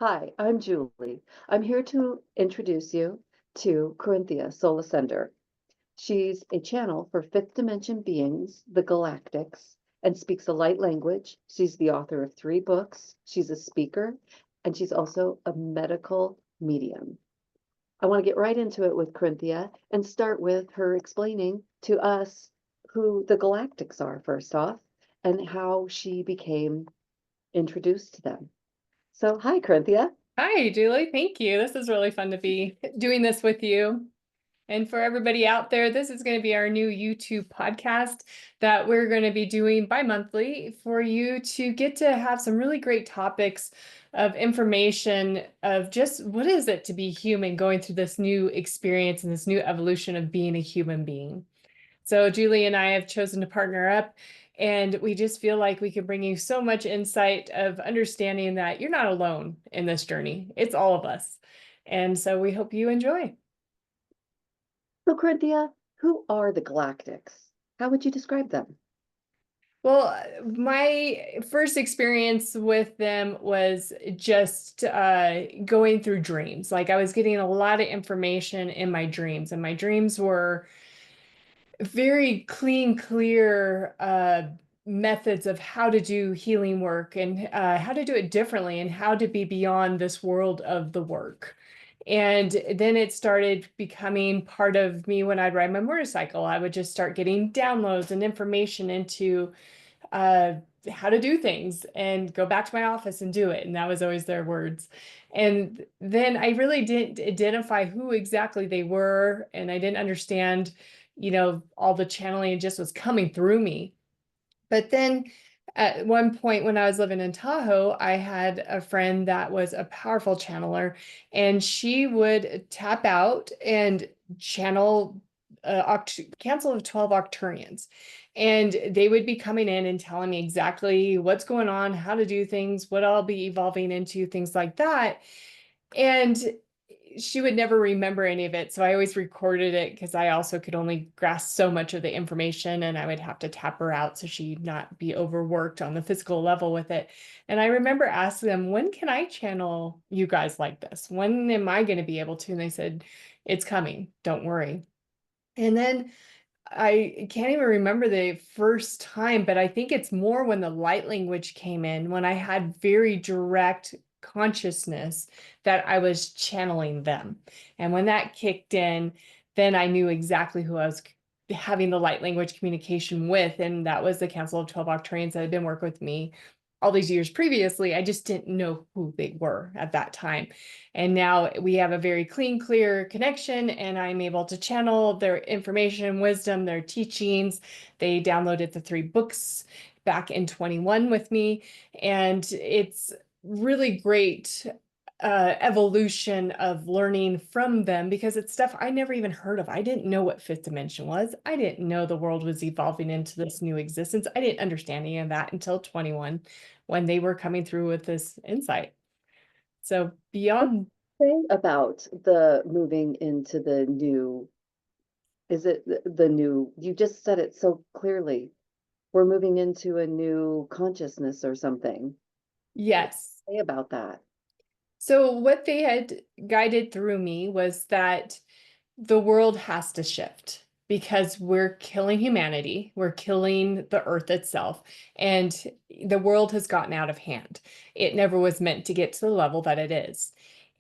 Hi, I'm Julie. I'm here to introduce you to Corynthia, Soul Ascender. She's a channel for fifth dimension beings, the Galactics, and speaks a light language. She's the author of 3 books. She's a speaker, and she's also a medical medium. I want to get right into it with Corynthia and start with her explaining to us who the Galactics are, first off, and how she became introduced to them. So, hi, Corynthia. Hi, Julie. Thank you. This is really fun to be doing this with you. And for everybody out there, this is going to be our new YouTube podcast that we're going to be doing bi-monthly for you to get to have some really great topics of information of just what is it to be human going through this new experience and this new evolution of being a human being. So Julie and I have chosen to partner up, and we just feel like we can bring you so much insight of understanding that you're not alone in this journey. It's all of us. And so we hope you enjoy. So, Corynthia, who are the Galactics? How would you describe them? Well, my first experience with them was just going through dreams. Like I was getting a lot of information in my dreams, and my dreams were very clean, clear methods of how to do healing work and how to do it differently and how to be beyond this world of the work. And then it started becoming part of me when I'd ride my motorcycle. I would just start getting downloads and information into uh, how to do things and go back to my office and do it. And that was always their words. And then I really didn't identify who exactly they were. And I didn't understand, all the channeling just was coming through me. But then at one point when I was living in Tahoe, I had a friend that was a powerful channeler, and she would tap out and channel Council of 12 Arcturians. And they would be coming in and telling me exactly what's going on, how to do things, what I'll be evolving into, things like that. And she would never remember any of it. So I always recorded it because I also could only grasp so much of the information, and I would have to tap her out so she'd not be overworked on the physical level with it. And I remember asking them, when can I channel you guys like this? When am I going to be able to? And they said, it's coming. Don't worry. And then I can't even remember the first time, but I think it's more when the light language came in, when I had very direct consciousness that I was channeling them. And when that kicked in, then I knew exactly who I was having the light language communication with. And that was the Council of 12 Octarians that had been working with me all these years previously. I just didn't know who they were at that time. And now we have a very clean, clear connection, and I'm able to channel their information, wisdom, their teachings. They downloaded the 3 books back in 21 with me, and it's really great evolution of learning from them because it's stuff I never even heard of. I didn't know what fifth dimension was. I didn't know the world was evolving into this new existence. I didn't understand any of that until 21 when they were coming through with this insight. So beyond, Say about the moving into the new, is it the new, you just said it so clearly. We're moving into a new consciousness or something. What do yes. you say about that? So what they had guided through me was that the world has to shift because we're killing humanity, we're killing the earth itself, and the world has gotten out of hand. It never was meant to get to the level that it is.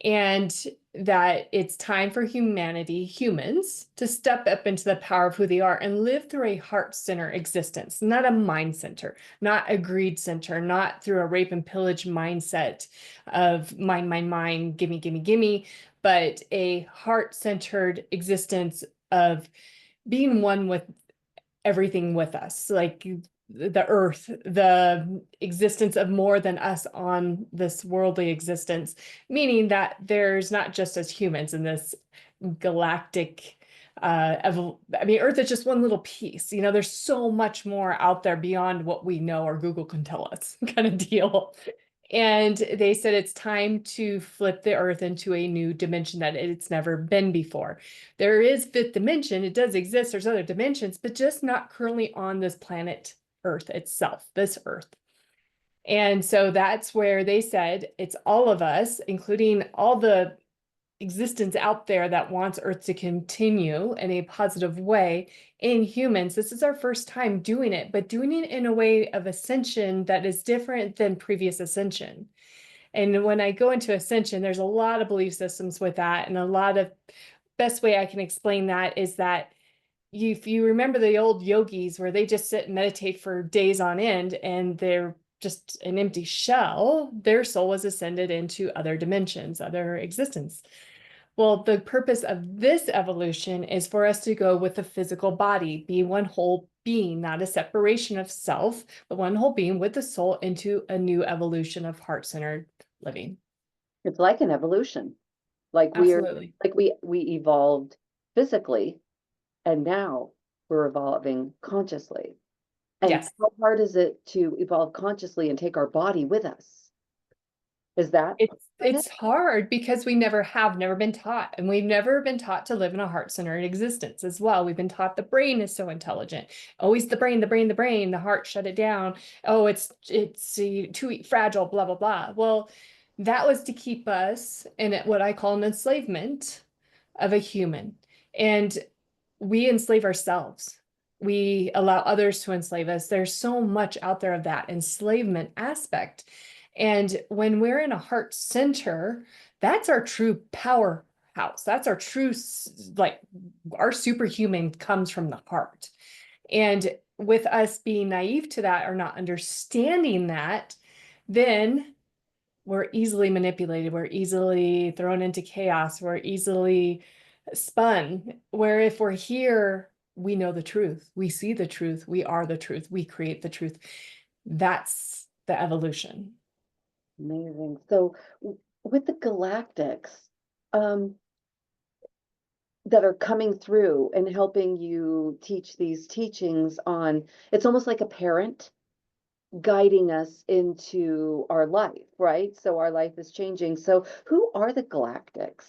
And that it's time for humanity, humans, to step up into the power of who they are and live through a heart center existence, not a mind center, not a greed center, not through a rape and pillage mindset of mine, gimme, gimme, gimme, but a heart-centered existence of being one with everything with us, like the earth, the existence of more than us on this worldly existence, meaning that there's not just us humans in this galactic I mean, Earth is just one little piece. There's so much more out there beyond what we know or Google can tell us, kind of deal. And they said it's time to flip the earth into a new dimension that it's never been before. There is fifth dimension, it does exist, there's other dimensions, but just not currently on this planet Earth itself, this Earth. And so that's where they said it's all of us, including all the existence out there that wants Earth to continue in a positive way in humans. This is our first time doing it, but doing it in a way of ascension that is different than previous ascension. And when I go into ascension, there's a lot of belief systems with that. And a lot of best way I can explain that is that if you remember the old yogis where they just sit and meditate for days on end and they're just an empty shell, their soul was ascended into other dimensions, other existence. Well, the purpose of this evolution is for us to go with the physical body, be one whole being, not a separation of self, but one whole being with the soul into a new evolution of heart-centered living. It's like an evolution. Absolutely. Like we evolved physically, and now we're evolving consciously. And Yes. how hard is it to evolve consciously and take our body with us? Is that part of it? It's hard because we never been taught, and we've never been taught to live in a heart-centered existence as well. We've been taught the brain is so intelligent. Always the brain, the brain, the brain, the heart shut it down. Oh, it's too fragile, blah, blah, blah. Well, that was to keep us in what I call an enslavement of a human. And we enslave ourselves. We allow others to enslave us. There's so much out there of that enslavement aspect. And when we're in a heart center, that's our true powerhouse. That's our true, like, our superhuman comes from the heart. And with us being naive to that or not understanding that, then we're easily manipulated, we're easily thrown into chaos, we're easily spun. Where if we're here, we know the truth, we see the truth, we are the truth, we create the truth. That's the evolution. Amazing. So with the galactics, um, that are coming through and helping you teach these teachings on, it's almost like a parent guiding us into our life, right? So our life is changing. So who are the galactics?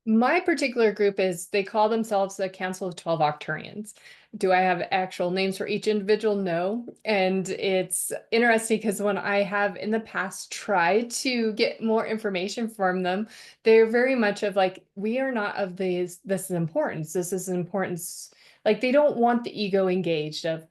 My particular group is, they call themselves the Council of 12 Arcturians. Do I have actual names for each individual? No. And it's interesting because when I have in the past tried to get more information from them, they're very much of like, we are not of this is importance. This is importance. Like they don't want the ego engaged of,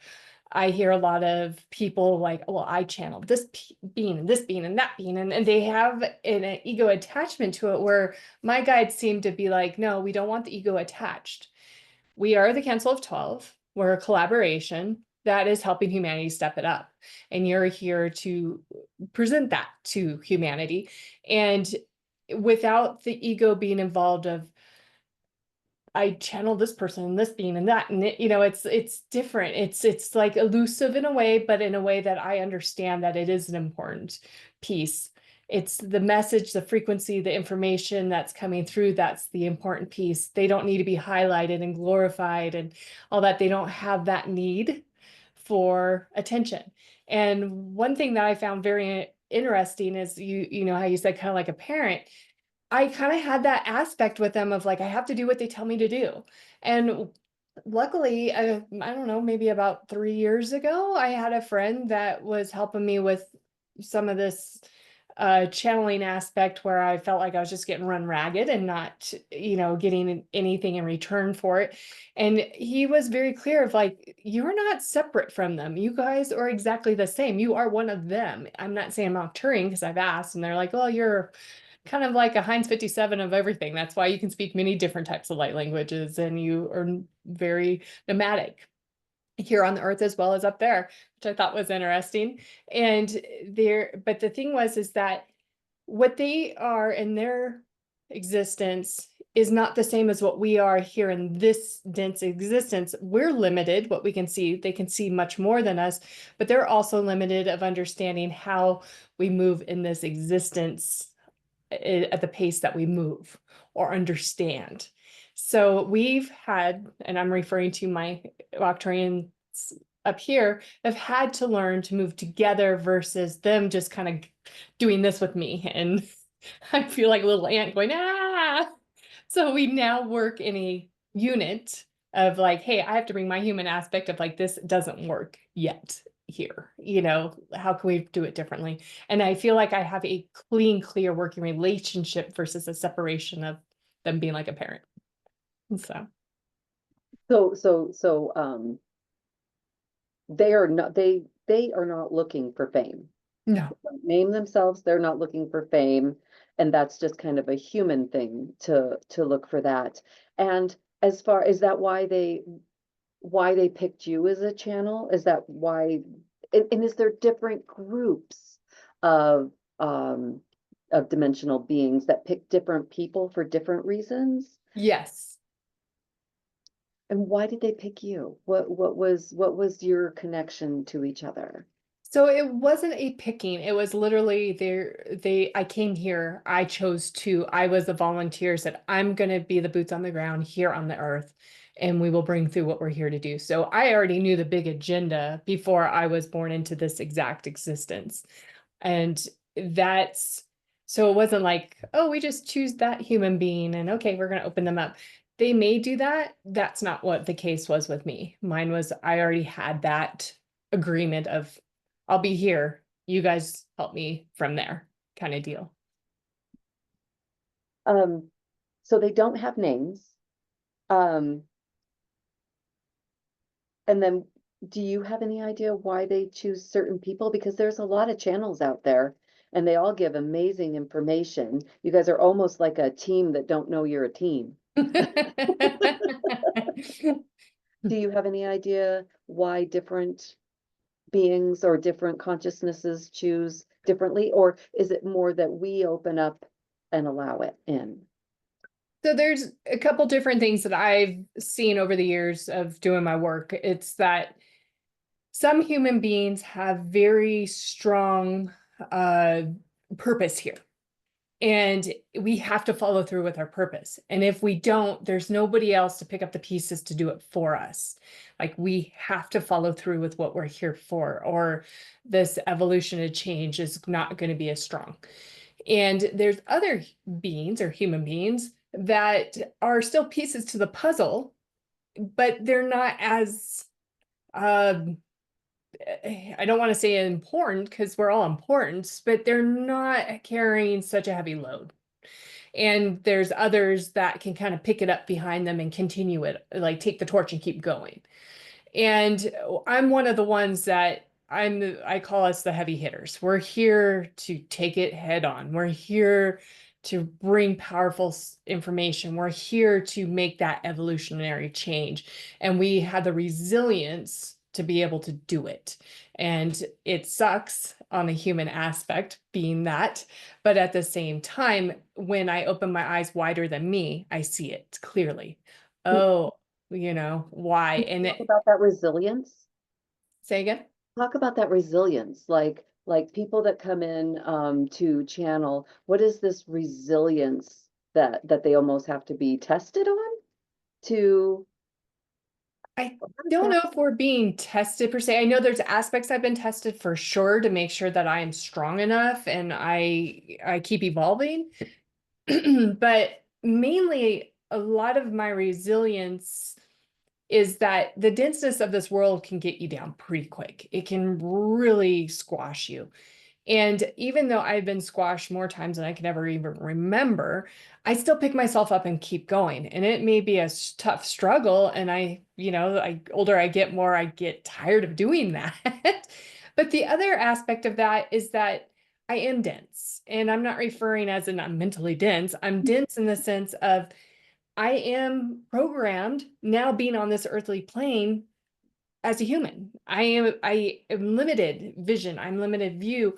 I hear a lot of people like, well, I channel this being and this being and that being, and they have an ego attachment to it where my guides seem to be like, no, we don't want the ego attached. We are the Council of 12. We're a collaboration that is helping humanity step it up. And you're here to present that to humanity. And without the ego being involved of, I channel this person and this being and that, and it's different. It's like elusive in a way, but in a way that I understand that it is an important piece. It's the message, the frequency, the information that's coming through. That's the important piece. They don't need to be highlighted and glorified and all that. They don't have that need for attention. And one thing that I found very interesting is you know how you said kind of like a parent. I kind of had that aspect with them of like, I have to do what they tell me to do. And luckily, I don't know, maybe about 3 years ago, I had a friend that was helping me with some of this channeling aspect where I felt like I was just getting run ragged and not, getting anything in return for it. And he was very clear of like, you're not separate from them. You guys are exactly the same. You are one of them. I'm not saying I'm Arcturian because I've asked and they're like, well, you're kind of like a Heinz 57 of everything. That's why you can speak many different types of light languages and you are very nomadic here on the earth as well as up there, which I thought was interesting. And but the thing is that what they are in their existence is not the same as what we are here in this dense existence. We're limited, what we can see. They can see much more than us, but they're also limited of understanding how we move in this existence at the pace that we move or understand. So we've had, and I'm referring to my Arcturians up here, have had to learn to move together versus them just kind of doing this with me. And I feel like a little ant going, ah. So we now work in a unit of like, hey, I have to bring my human aspect of like, this doesn't work yet. here? How can we do it differently? And I feel like I have a clean, clear working relationship versus a separation of them being like a parent. So So they are not looking for fame. no. Don't name themselves, they're not looking for fame, and that's just kind of a human thing to look for that. And as far is that why they picked you as a channel? Is that why, and is there different groups of um of dimensional beings that pick different people for different reasons? Yes. And why did they pick you? What was your connection to each other? So it wasn't a picking. It was literally I came here. I was the volunteer, said, I'm gonna be the boots on the ground here on the earth, and we will bring through what we're here to do. So I already knew the big agenda before I was born into this exact existence. And that's so it wasn't like, oh, we just choose that human being and okay, we're gonna open them up. They may do that. That's not what the case was with me. Mine was I already had that agreement of I'll be here. You guys help me from there kind of deal. Um, so they don't have names. Um, and then do you have any idea why they choose certain people? Because there's a lot of channels out there and they all give amazing information. You guys are almost like a team that don't know you're a team. Do you have any idea why different beings or different consciousnesses choose differently? Or is it more that we open up and allow it in? So there's a couple different things that I've seen over the years of doing my work. It's that some human beings have very strong uh, purpose here. And we have to follow through with our purpose. And if we don't, there's nobody else to pick up the pieces to do it for us. Like we have to follow through with what we're here for, or this evolution and change is not going to be as strong. And there's other beings or human beings that are still pieces to the puzzle, but they're not as um I don't want to say important because we're all important, but they're not carrying such a heavy load. And there's others that can kind of pick it up behind them and continue it, like take the torch and keep going. And I'm one of the ones that I call us the heavy hitters. We're here to take it head on. We're here to bring powerful information. We're here to make that evolutionary change. And we have the resilience to be able to do it. And it sucks on the human aspect being that. But at the same time, when I open my eyes wider than me, I see it clearly. Can Oh, why? you And talk about that resilience? say again. Talk about that resilience, like people that come in to channel, what is this resilience that they almost have to be tested on to I how does don't that know if we're being tested per se. I know there's aspects I've been tested for sure to make sure that I am strong enough and I keep evolving. But mainly a lot of my resilience is that the denseness of this world can get you down pretty quick. It can really squash you. And even though I've been squashed more times than I can ever even remember, I still pick myself up and keep going. And it may be a tough struggle. And older I get, more I get tired of doing that. But the other aspect of that is that I am dense. And I'm not referring as in I'm mentally dense. I'm dense in the sense of I am programmed now being on this earthly plane as a human. I am limited vision, I'm limited view.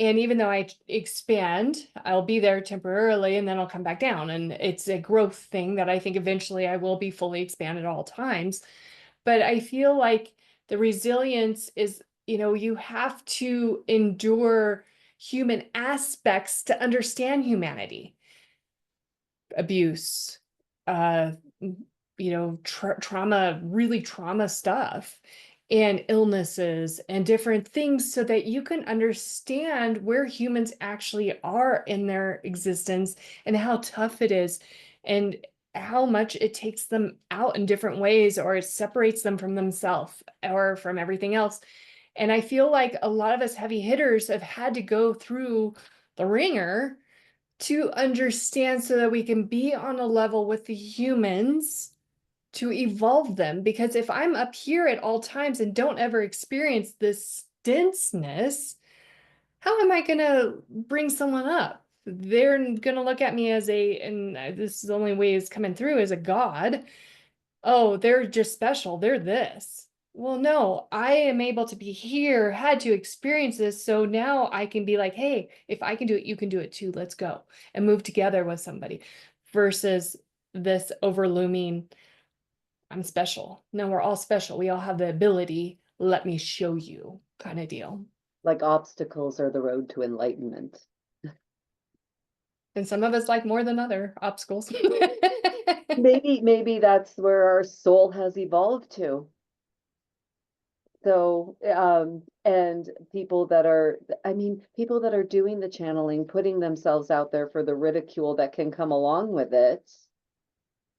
And even though I expand, I'll be there temporarily and then I'll come back down. And it's a growth thing that I think eventually I will be fully expanded at all times. But I feel like the resilience is, you have to endure human aspects to understand humanity, abuse, uh, trauma, really trauma stuff, and illnesses and different things so that you can understand where humans actually are in their existence and how tough it is and how much it takes them out in different ways or it separates them from themselves or from everything else. And I feel like a lot of us heavy hitters have had to go through the ringer to understand so that we can be on a level with the humans to evolve them. Because if I'm up here at all times and don't ever experience this denseness, how am I going to bring someone up? They're going to look at me as and this is the only way it's coming through, as a god. Oh, they're just special. They're this. Well, no, I am able to be here, had to experience this. So now I can be like, hey, if I can do it, you can do it too. Let's go and move together with somebody versus this overlooming, I'm special. No, we're all special. We all have the ability. Let me show you kind of deal. Like obstacles are the road to enlightenment. And some of us like more than other obstacles. Maybe that's where our soul has evolved to. So, and people that are, I mean, people that are doing the channeling, putting themselves out there for the ridicule that can come along with it,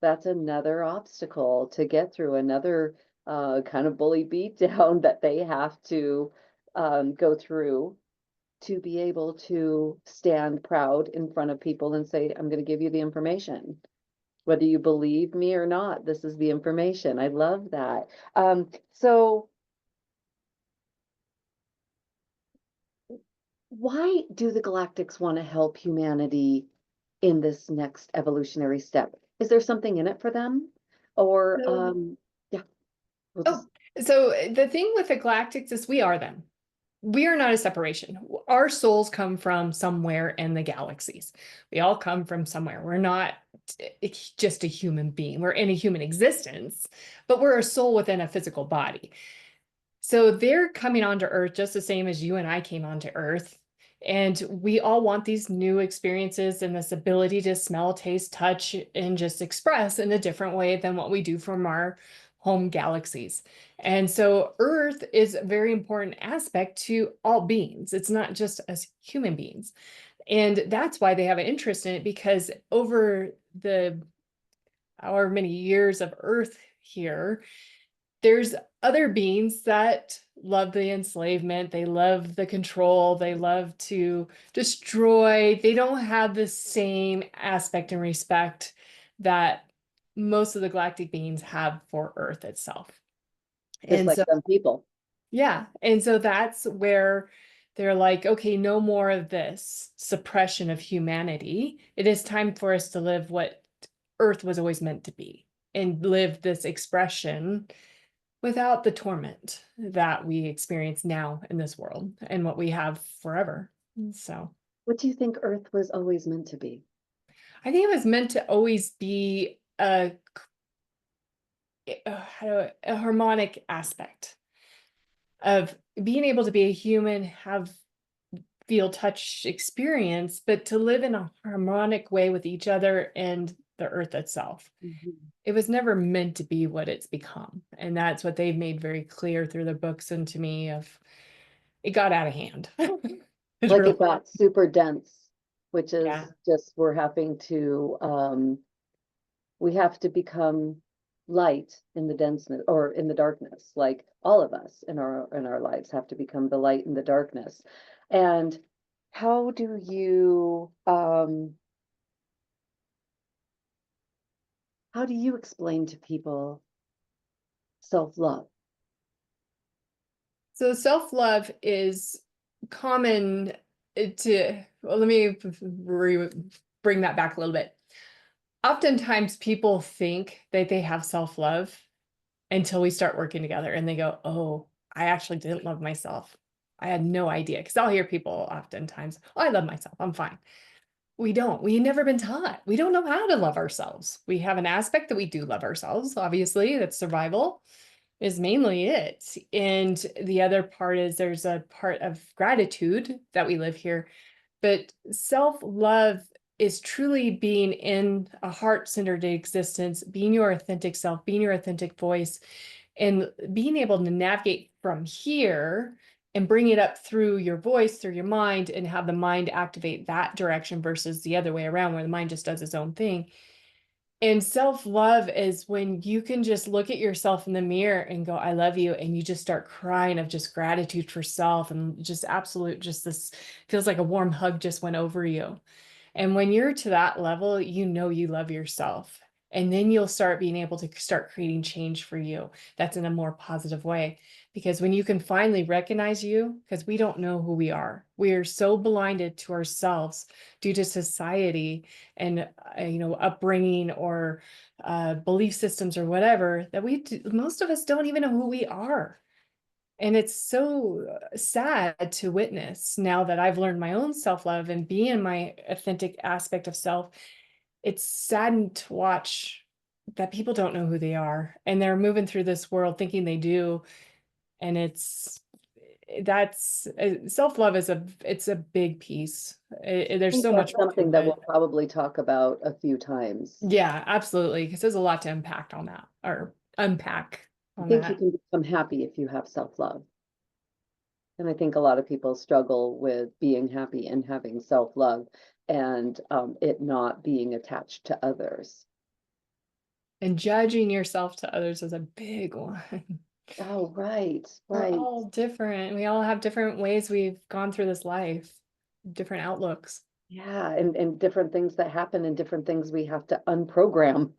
that's another obstacle to get through, another kind of bully beat down that they have to go through to be able to stand proud in front of people and say, I'm going to give you the information. Whether you believe me or not, this is the information. I love that. So why do the Galactics want to help humanity in this next evolutionary step? Is there something in it for them? Or, So, yeah, we'll oh, just, so the thing with the Galactics is we are them. We are not a separation. Our souls come from somewhere in the galaxies. We all come from somewhere. We're not just a human being. We're in a human existence, but we're a soul within a physical body. So they're coming onto Earth just the same as you and I came onto Earth. And we all want these new experiences and this ability to smell, taste, touch, and just express in a different way than what we do from our home galaxies. And so Earth is a very important aspect to all beings. It's not just us human beings. And that's why they have an interest in it, because over the however many years of Earth here, there's other beings that love the enslavement, they love the control, they love to destroy. They don't have the same aspect and respect that most of the galactic beings have for Earth itself. just And like so, some people. yeah, and so that's where they're like, okay, no more of this suppression of humanity. It is time for us to live what Earth was always meant to be and live this expression without the torment that we experience now in this world and what we have forever. So What do you think Earth was always meant to be? I think it was meant to always be a harmonic aspect of being able to be a human, have feel, touch, experience, but to live in a harmonic way with each other and the earth itself. Mhm. It was never meant to be what it's become. And that's what they've made very clear through the books and to me of it got out of hand. Like Literally. it got super dense, which Yeah. is just we're having to we have to become light in the denseness or in the darkness, like all of us in our lives have to become the light in the darkness. And how do you explain to people self-love? So self-love is common to, well, let me bring that back a little bit. Oftentimes people think that they have self-love until we start working together and they go, oh, I actually didn't love myself. I had no idea. Because I'll hear people oftentimes, oh, I love myself. I'm fine. We don't. We've never been taught. We don't know how to love ourselves. We have an aspect that we do love ourselves, obviously, that's survival is mainly it. And the other part is there's a part of gratitude that we live here. But self-love is truly being in a heart-centered existence, being your authentic self, being your authentic voice, and being able to navigate from here and bring it up through your voice, through your mind, and have the mind activate that direction versus the other way around where the mind just does its own thing. And self-love is when you can just look at yourself in the mirror and go, I love you. And you just start crying of just gratitude for self and just absolute, just this feels like a warm hug just went over you. And when you're to that level, you know you love yourself. And then you'll start being able to start creating change for you. That's in a more positive way. Because when you can finally recognize you, because we don't know who we are, we are so blinded to ourselves due to society and upbringing or belief systems or whatever that most of us don't even know who we are. And it's so sad to witness now that I've learned my own self-love and be in my authentic aspect of self. It's saddened to watch that people don't know who they are and they're moving through this world thinking they do. And that's self-love it's a big piece. I There's think so much that's to something that it. we'll probably talk about a few times. Yeah, absolutely. Because there's a lot to unpack on that or unpack I on think you that. can become happy if you have self-love. And I think a lot of people struggle with being happy and having self-love and it not being attached to others. And judging yourself to others is a big one. Oh, right, We're right. all different. We all have different ways we've gone through this life, different outlooks. Yeah, and different things that happen and different things we have to unprogram.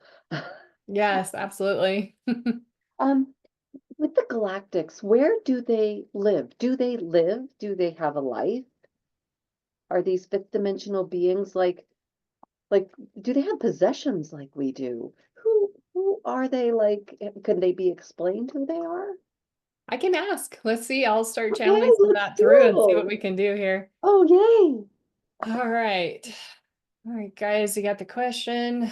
Yes, absolutely. Um, with the galactics, where do they live? Do they live? Do they have a life? Are these fifth dimensional beings like do they have possessions like we do? Who are they like? Can they be explained who they are? I can ask. Let's see. I'll start Okay, channeling some of let's that through and see what go. we can do here. Oh, yay. All right. All right, guys, you got the question.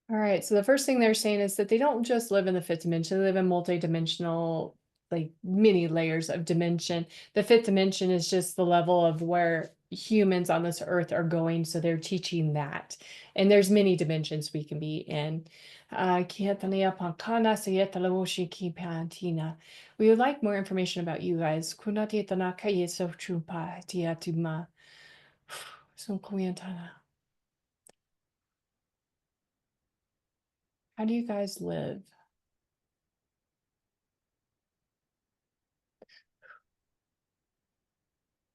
All right, so the first thing they're saying is that they don't just live in the fifth dimension, they live in multi-dimensional, like many layers of dimension. The fifth dimension is just the level of where humans on this earth are going, so they're teaching that. And there's many dimensions we can be in. We would like more information about you guys. How do you guys live?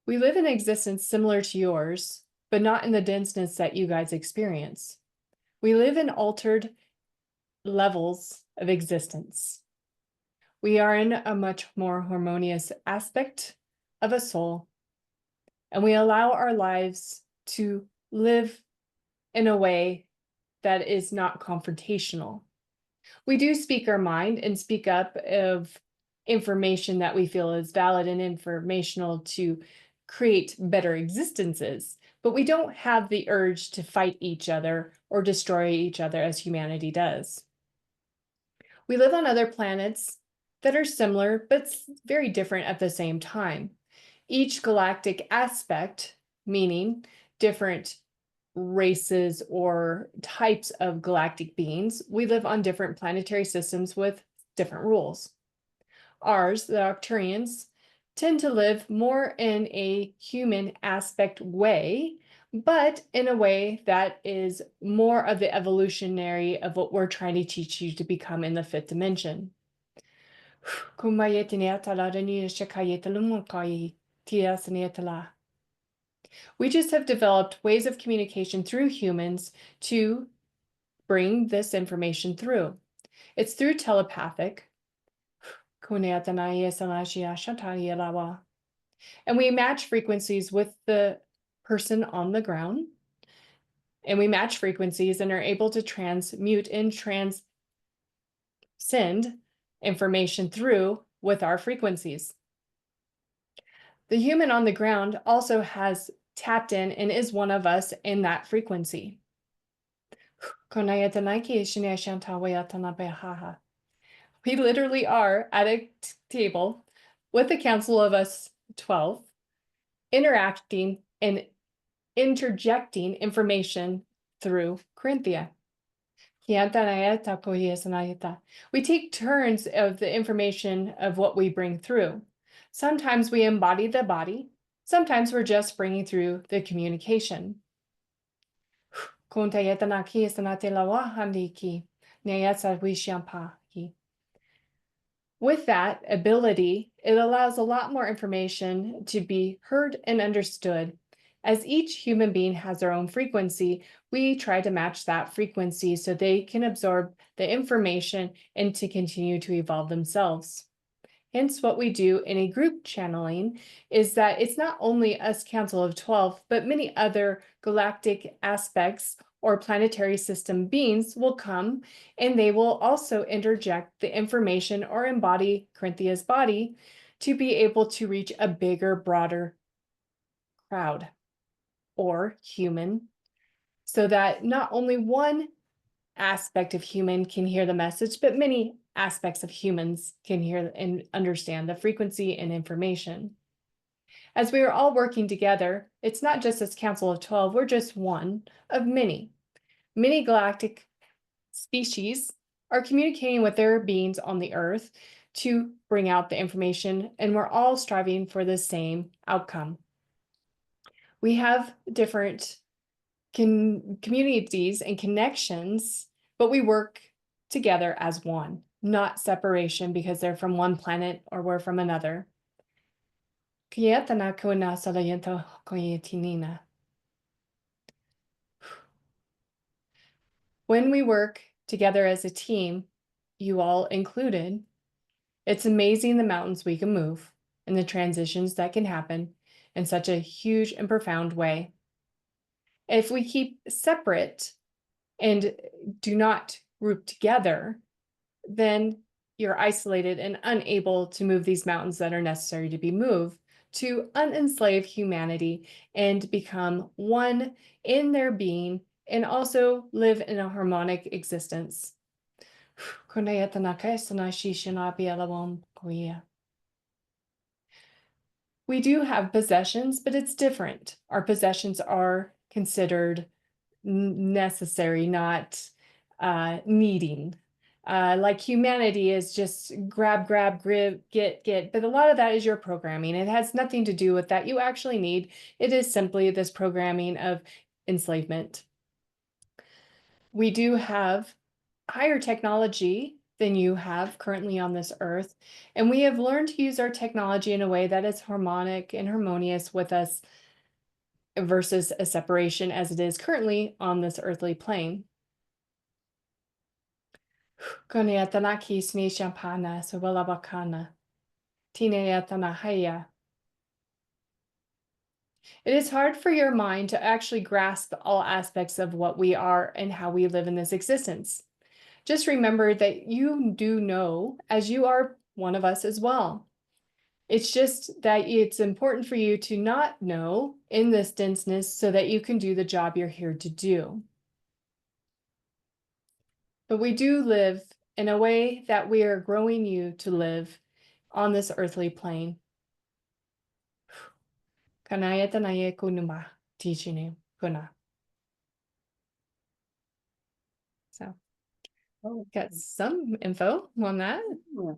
We live in existence similar to yours, but not in the denseness that you guys experience. We live in altered levels of existence. We are in a much more harmonious aspect of a soul, and we allow our lives to live in a way that is not confrontational. We do speak our mind and speak up of information that we feel is valid and informational to create better existences, but we don't have the urge to fight each other or destroy each other as humanity does. We live on other planets that are similar but very different at the same time. Each galactic aspect, meaning different races or types of galactic beings, we live on different planetary systems with different rules. Ours, the Arcturians, tend to live more in a human aspect way, but in a way that is more of the evolutionary of what we're trying to teach you to become in the fifth dimension. We just have developed ways of communication through humans to bring this information through. It's through telepathic. And we match frequencies with the person on the ground. And we match frequencies and are able to transmute and transcend information through with our frequencies. The human on the ground also has tapped in and is one of us in that frequency. We literally are at a table with a council of us 12, interacting and interjecting information through Corynthia. We take turns of the information of what we bring through. Sometimes we embody the body. Sometimes we're just bringing through the communication. With that ability, it allows a lot more information to be heard and understood. As each human being has their own frequency, we try to match that frequency so they can absorb the information and to continue to evolve themselves. Hence, what we do in a group channeling is that it's not only us Council of 12, but many other galactic aspects or planetary system beings will come, and they will also interject the information or embody Corinthia's body to be able to reach a bigger, broader crowd or human, so that not only one aspect of human can hear the message, but many aspects of humans can hear and understand the frequency and information. As we are all working together, it's not just this Council of 12, we're just one of many. Many galactic species are communicating with their beings on the Earth to bring out the information, and we're all striving for the same outcome. We have different communities and connections, but we work together as one, not separation because they're from one planet or we're from another. When we work together as a team, you all included, it's amazing the mountains we can move and the transitions that can happen in such a huge and profound way. If we keep separate and do not group together, then you're isolated and unable to move these mountains that are necessary to be moved to unenslave humanity and become one in their being and also live in a harmonic existence. We do have possessions, but it's different. Our possessions are considered necessary, not needing. Like humanity is just grab, get. But a lot of that is your programming. It has nothing to do with that you actually need. It is simply this programming of enslavement. We do have higher technology than you have currently on this earth, and we have learned to use our technology in a way that is harmonic and harmonious with us versus a separation as it is currently on this earthly plane. It is hard for your mind to actually grasp all aspects of what we are and how we live in this existence. Just remember that you do know, as you are one of us as well. It's just that it's important for you to not know in this denseness so that you can do the job you're here to do. But we do live in a way that we are growing you to live on this earthly plane. So, got some info on that. Yeah.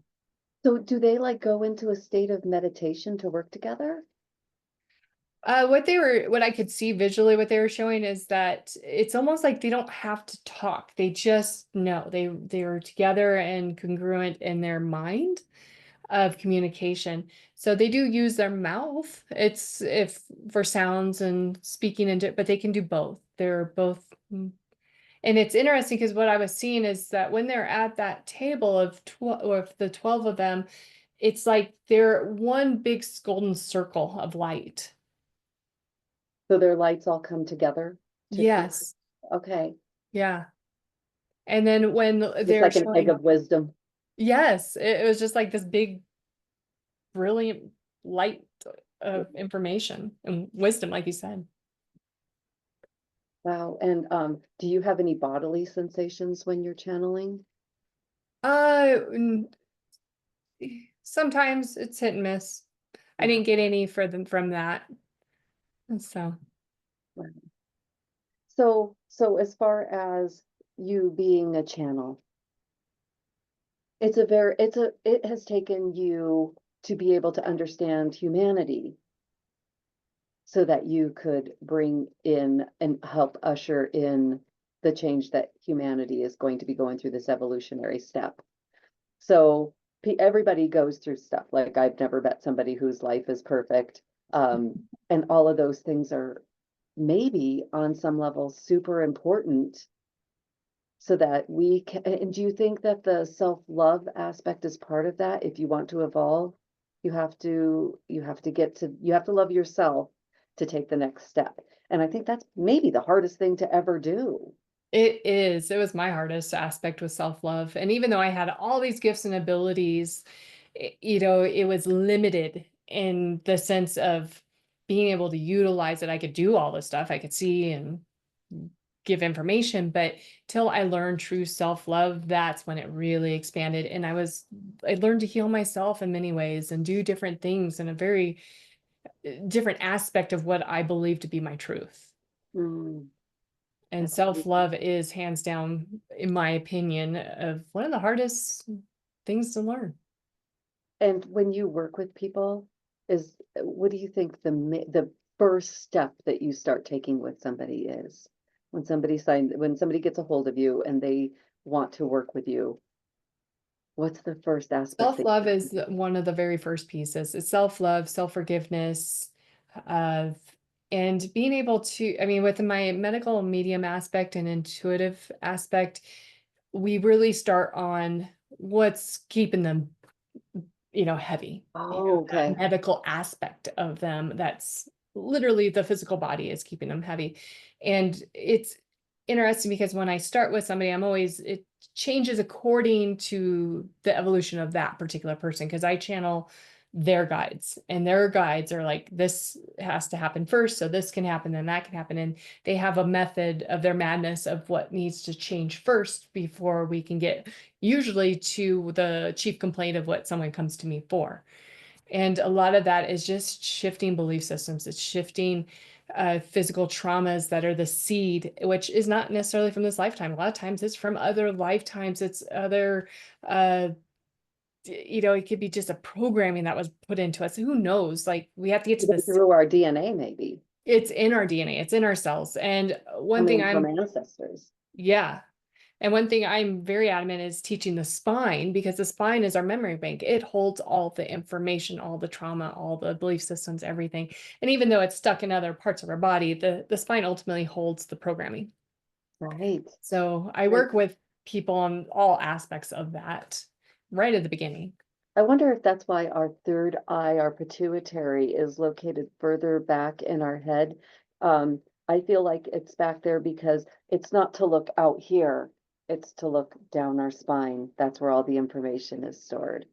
So do they like go into a state of meditation to work together? What I could see visually, what they were showing is that it's almost like they don't have to talk. They just know they're together and congruent in their mind of communication. So they do use their mouth. It's if for sounds and speaking into it, but they can do both. They're both. And it's interesting because what I was seeing is that when they're at that table of 12 or the 12 of them, it's like they're one big golden circle of light. So their lights all come together to create- Yes. Okay. Yeah. And then when It's they're like an egg showing, of wisdom. yes, it was just like this big, brilliant light of information and wisdom, like you said. Wow. And do you have any bodily sensations when you're channeling? Uh, Sometimes it's hit and miss. I didn't get any for them from that. And so, Wow. So as far as you being a channel, it has taken you to be able to understand humanity so that you could bring in and help usher in the change that humanity is going to be going through this evolutionary step. So everybody goes through stuff. Like I've never met somebody whose life is perfect. And all of those things are maybe on some level super important so that we can. And do you think that the self-love aspect is part of that? If you want to evolve, you have to love yourself to take the next step. And I think that's maybe the hardest thing to ever do. It is. It was my hardest aspect with self-love. And even though I had all these gifts and abilities, it was limited in the sense of being able to utilize it. I could do all this stuff. I could see and give information, but till I learned true self-love, that's when it really expanded. And I learned to heal myself in many ways and do different things in a very different aspect of what I believe to be my truth. Mm, And that's self-love is hands down, in my opinion, of one of the hardest things to learn. And when you work with people, what do you think the first step that you start taking with somebody is? When somebody gets a hold of you and they want to work with you, what's the first aspect that Self-love is one of the very first pieces. It's self-love, self-forgiveness, uh, and being able to, I mean, with my medical medium aspect and intuitive aspect, we really start on what's keeping them, heavy, Oh, that okay. medical aspect of them. That's literally the physical body is keeping them heavy. And it's interesting because when I start with somebody, it changes according to the evolution of that particular person. Cause I channel their guides and their guides are like, this has to happen first. So this can happen, then that can happen. And they have a method of their madness of what needs to change first before we can get usually to the chief complaint of what someone comes to me for. And a lot of that is just shifting belief systems. It's shifting physical traumas that are the seed, which is not necessarily from this lifetime. A lot of times it's from other lifetimes. It's other, it could be just a programming that was put into us. Who knows? Like we have to get to Even this. through our DNA, maybe It's in our DNA. It's in our cells. And one thing coming from ancestors. yeah. And one thing I'm very adamant is teaching the spine because the spine is our memory bank. It holds all the information, all the trauma, all the belief systems, everything. And even though it's stuck in other parts of our body, the spine ultimately holds the programming. Right. So I Right. work with people on all aspects of that right at the beginning. I wonder if that's why our third eye, our pituitary, is located further back in our head. I feel like it's back there because it's not to look out here, it's to look down our spine. That's where all the information is stored.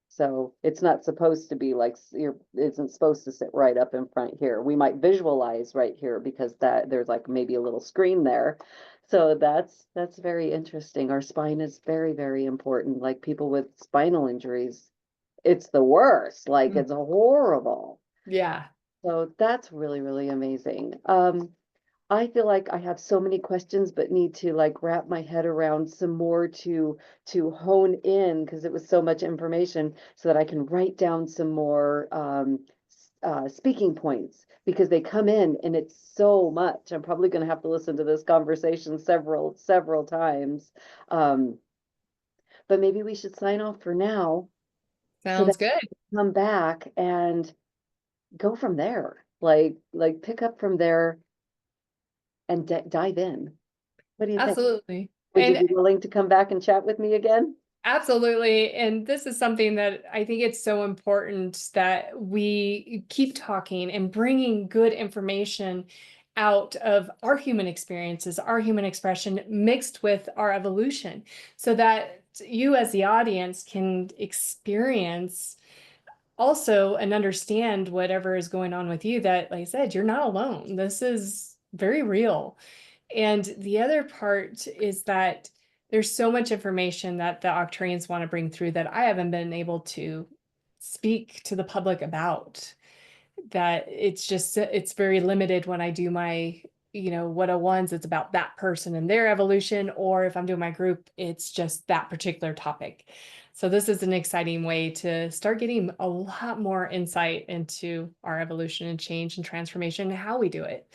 So it's not supposed to be like isn't supposed to sit right up in front here. We might visualize right here because that there's like maybe a little screen there. So that's very interesting. Our spine is very, very important. Like people with spinal injuries, it's the worst. Like Mm. it's horrible. Yeah, So that's really, really amazing. I feel like I have so many questions, but need to like wrap my head around some more to hone in because it was so much information so that I can write down some more speaking points because they come in and it's so much. I'm probably going to have to listen to this conversation several times. Um, but maybe we should sign off for now so that sounds good. we come back and go from there. Like pick up from there and dive in. What do you think? Absolutely. Would you And be willing to come back and chat with me again? absolutely. And this is something that I think it's so important that we keep talking and bringing good information out of our human experiences, our human expression mixed with our evolution, so that you as the audience can experience also and understand whatever is going on with you, that, like I said, you're not alone. This is very real. And the other part is that there's so much information that the Arcturians want to bring through that I haven't been able to speak to the public about. That it's very limited when I do my, 101s, it's about that person and their evolution, or if I'm doing my group, it's just that particular topic. So this is an exciting way to start getting a lot more insight into our evolution and change and transformation and how we do it.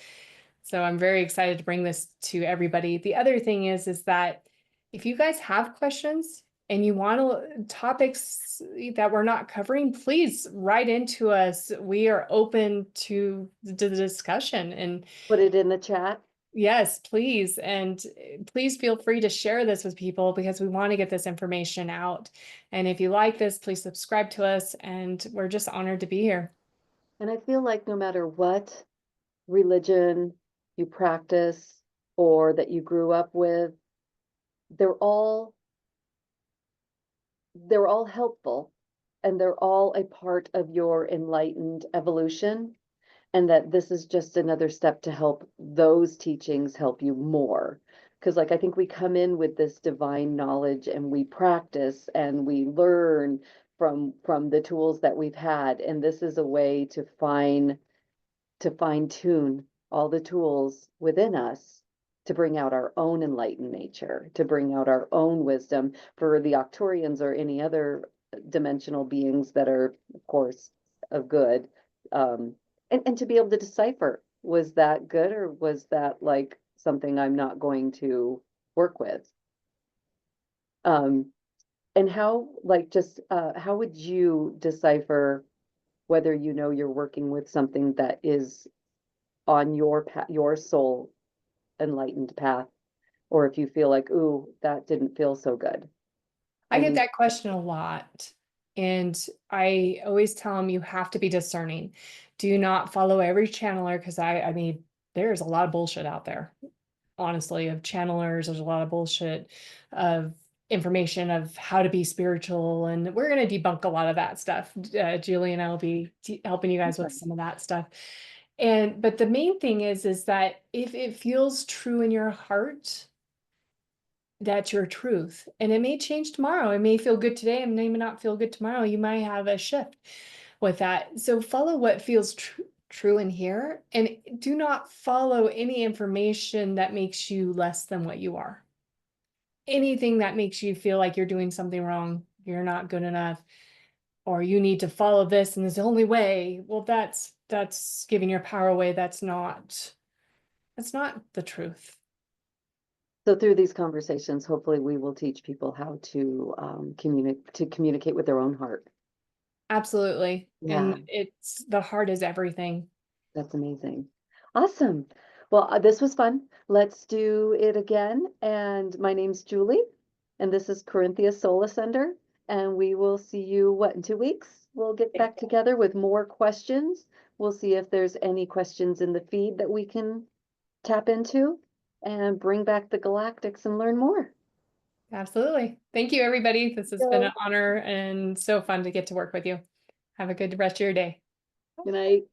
So I'm very excited to bring this to everybody. The other thing is that if you guys have questions and you want topics that we're not covering, please write into us. We are open to the discussion. And Put it in the chat. yes, please. And please feel free to share this with people because we want to get this information out. And if you like this, please subscribe to us. And we're just honored to be here. And I feel like no matter what religion you practice or that you grew up with, they're all they're all helpful and they're all a part of your enlightened evolution, and that this is just another step to help those teachings help you more. Because like I think we come in with this divine knowledge and we practice and we learn from the tools that we've had, and this is a way to fine tune all the tools within us to bring out our own enlightened nature, to bring out our own wisdom for the Arcturians or any other dimensional beings that are, of course, of good. Um, and to be able to decipher, was that good or was that like something I'm not going to work with? Um, and how, like, just how would you decipher whether you know you're working with something that is on your path, your soul enlightened path, or if you feel like, ooh, that didn't feel so good. I I get need, that question a lot. And I always tell them you have to be discerning. Do not follow every channeler because I mean, there's a lot of bullshit out there, honestly, of channelers. There's a lot of bullshit of information of how to be spiritual. And we're going to debunk a lot of that stuff. Julie and I will be helping you guys with some of that stuff. But the main thing is that if it feels true in your heart, that's your truth. And it may change tomorrow. It may feel good today and may not feel good tomorrow. You might have a shift with that. So follow what feels true in here, and do not follow any information that makes you less than what you are. Anything that makes you feel like you're doing something wrong, you're not good enough, or you need to follow this and this is the only way. Well, that's giving your power away. That's not the truth. so through these conversations, hopefully we will teach people how to communicate with their own heart. Absolutely. Yeah, And it's the heart is everything. that's amazing. Awesome. Well, this was fun. Let's do it again. And my name's Julie, and this is Corinthia Soul Ascender. And we will see you, what, in 2 weeks? We'll get back together with more questions. We'll see if there's any questions in the feed that we can tap into and bring back the galactics and learn more. Absolutely. Thank you, everybody. This has been an So, honor and so fun to get to work with you. Have a good rest of your day. good night.